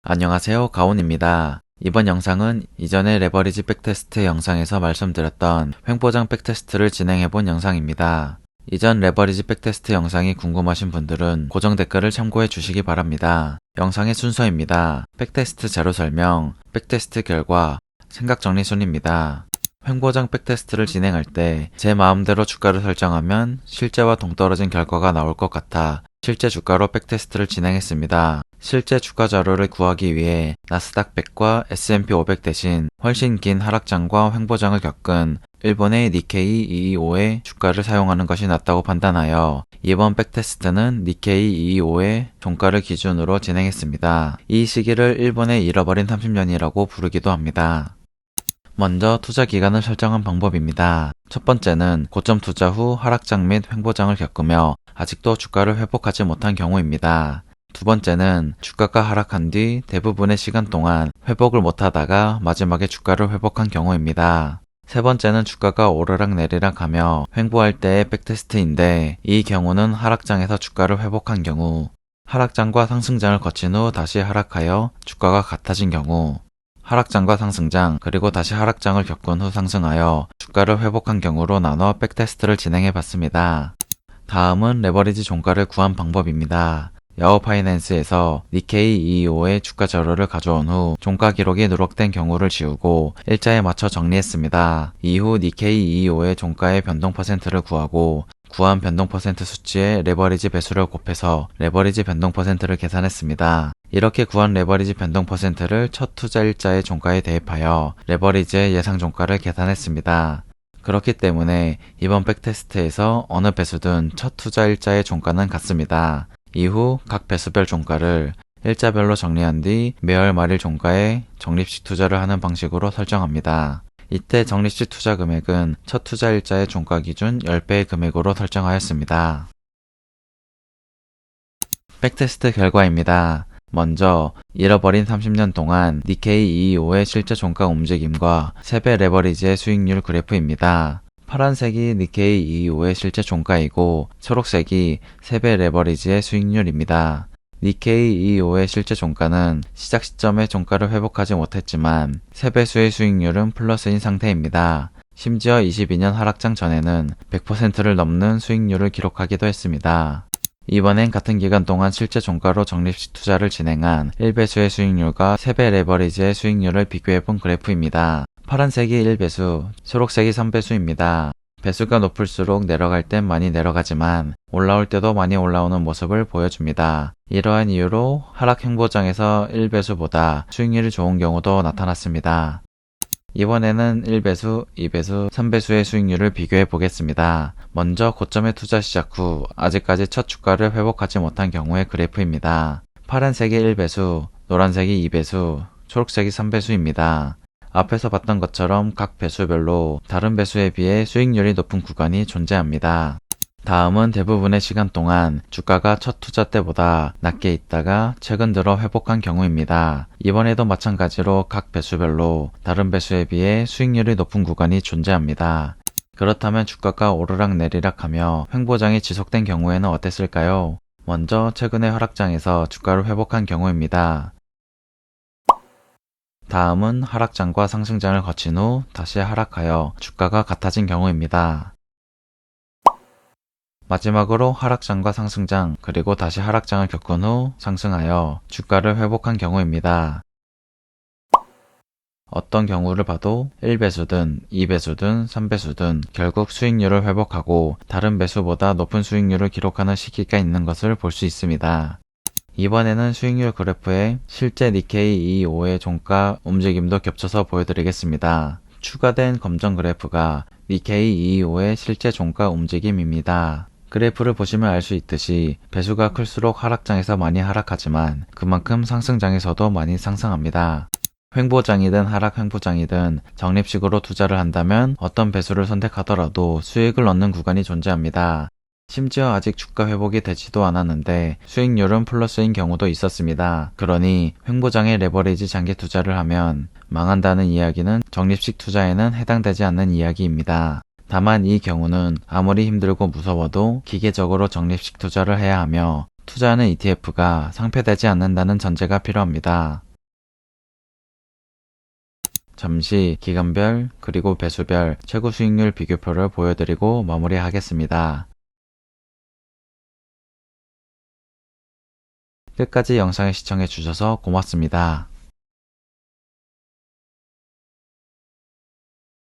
안녕하세요, 가온입니다. 이번 영상은 이전에 레버리지 백테스트 영상에서 말씀드렸던 횡보장 백테스트를 진행해본 영상입니다. 이전 레버리지 백테스트 영상이 궁금하신 분들은 고정 댓글을 참고해 주시기 바랍니다. 영상의 순서입니다. 백테스트 자료 설명, 백테스트 결과, 생각 정리 순입니다. 횡보장 백테스트를 진행할 때 제 마음대로 주가를 설정하면 실제와 동떨어진 결과가 나올 것 같아 실제 주가로 백테스트를 진행했습니다. 실제 주가 자료를 구하기 위해 나스닥 100과 S&P 500 대신 훨씬 긴 하락장과 횡보장을 겪은 일본의 니케이 225의 주가를 사용하는 것이 낫다고 판단하여 이번 백테스트는 니케이 225의 종가를 기준으로 진행했습니다. 이 시기를 일본의 잃어버린 30년이라고 부르기도 합니다. 먼저 투자 기간을 설정한 방법입니다. 첫 번째는 고점 투자 후 하락장 및 횡보장을 겪으며 아직도 주가를 회복하지 못한 경우입니다. 두 번째는 주가가 하락한 뒤 대부분의 시간 동안 회복을 못하다가 마지막에 주가를 회복한 경우입니다. 세 번째는 주가가 오르락 내리락 하며 횡보할 때의 백테스트인데 이 경우는 하락장에서 주가를 회복한 경우, 하락장과 상승장을 거친 후 다시 하락하여 주가가 같아진 경우, 하락장과 상승장 그리고 다시 하락장을 겪은 후 상승하여 주가를 회복한 경우로 나눠 백테스트를 진행해 봤습니다. 다음은 레버리지 종가를 구한 방법입니다. 야후 파이낸스에서 니케이 225의 주가 자료를 가져온 후 종가 기록이 누락된 경우를 지우고 일자에 맞춰 정리했습니다. 이후 니케이 225의 종가의 변동 퍼센트를 구하고 구한 변동 퍼센트 수치에 레버리지 배수를 곱해서 레버리지 변동 퍼센트를 계산했습니다. 이렇게 구한 레버리지 변동 퍼센트를 첫 투자 일자의 종가에 대입하여 레버리지의 예상 종가를 계산했습니다. 그렇기 때문에 이번 백테스트에서 어느 배수든 첫 투자 일자의 종가는 같습니다. 이후 각 배수별 종가를 일자별로 정리한 뒤 매월 말일 종가에 적립식 투자를 하는 방식으로 설정합니다. 이때 적립식 투자 금액은 첫 투자 일자의 종가 기준 10배의 금액으로 설정하였습니다. 백테스트 결과입니다. 먼저 잃어버린 30년 동안 니케이 225의 실제 종가 움직임과 3배 레버리지의 수익률 그래프입니다. 파란색이 니케이 225의 실제 종가이고 초록색이 3배 레버리지의 수익률입니다. 니케이 225의 실제 종가는 시작 시점의 종가를 회복하지 못했지만 3배수의 수익률은 플러스인 상태입니다. 심지어 22년 하락장 전에는 100%를 넘는 수익률을 기록하기도 했습니다. 이번엔 같은 기간 동안 실제 종가로 적립식 투자를 진행한 1배수의 수익률과 3배 레버리지의 수익률을 비교해본 그래프입니다. 파란색이 1배수, 초록색이 3배수입니다. 배수가 높을수록 내려갈 땐 많이 내려가지만 올라올 때도 많이 올라오는 모습을 보여줍니다. 이러한 이유로 하락 횡보장에서 1배수보다 수익률이 좋은 경우도 나타났습니다. 이번에는 1배수, 2배수, 3배수의 수익률을 비교해 보겠습니다. 먼저 고점에 투자 시작 후 아직까지 첫 주가를 회복하지 못한 경우의 그래프입니다. 파란색이 1배수, 노란색이 2배수, 초록색이 3배수입니다. 앞에서 봤던 것처럼 각 배수별로 다른 배수에 비해 수익률이 높은 구간이 존재합니다. 다음은 대부분의 시간 동안 주가가 첫 투자 때보다 낮게 있다가 최근 들어 회복한 경우입니다. 이번에도 마찬가지로 각 배수별로 다른 배수에 비해 수익률이 높은 구간이 존재합니다. 그렇다면 주가가 오르락 내리락 하며 횡보장이 지속된 경우에는 어땠을까요? 먼저 최근의 하락장에서 주가를 회복한 경우입니다. 다음은 하락장과 상승장을 거친 후 다시 하락하여 주가가 같아진 경우입니다. 마지막으로 하락장과 상승장 그리고 다시 하락장을 겪은 후 상승하여 주가를 회복한 경우입니다. 어떤 경우를 봐도 1배수든 2배수든 3배수든 결국 수익률을 회복하고 다른 배수보다 높은 수익률을 기록하는 시기가 있는 것을 볼 수 있습니다. 이번에는 수익률 그래프에 실제 니케이 225의 종가 움직임도 겹쳐서 보여드리겠습니다. 추가된 검정 그래프가 니케이 225의 실제 종가 움직임입니다. 그래프를 보시면 알 수 있듯이 배수가 클수록 하락장에서 많이 하락하지만 그만큼 상승장에서도 많이 상승합니다. 횡보장이든 하락 횡보장이든 적립식으로 투자를 한다면 어떤 배수를 선택하더라도 수익을 얻는 구간이 존재합니다. 심지어 아직 주가 회복이 되지도 않았는데 수익률은 플러스인 경우도 있었습니다. 그러니 횡보장에 레버리지 장기 투자를 하면 망한다는 이야기는 적립식 투자에는 해당되지 않는 이야기입니다. 다만 이 경우는 아무리 힘들고 무서워도 기계적으로 적립식 투자를 해야 하며 투자하는 ETF가 상폐되지 않는다는 전제가 필요합니다. 잠시 기간별 그리고 배수별 최고 수익률 비교표를 보여드리고 마무리하겠습니다. 끝까지 영상을 시청해 주셔서 고맙습니다.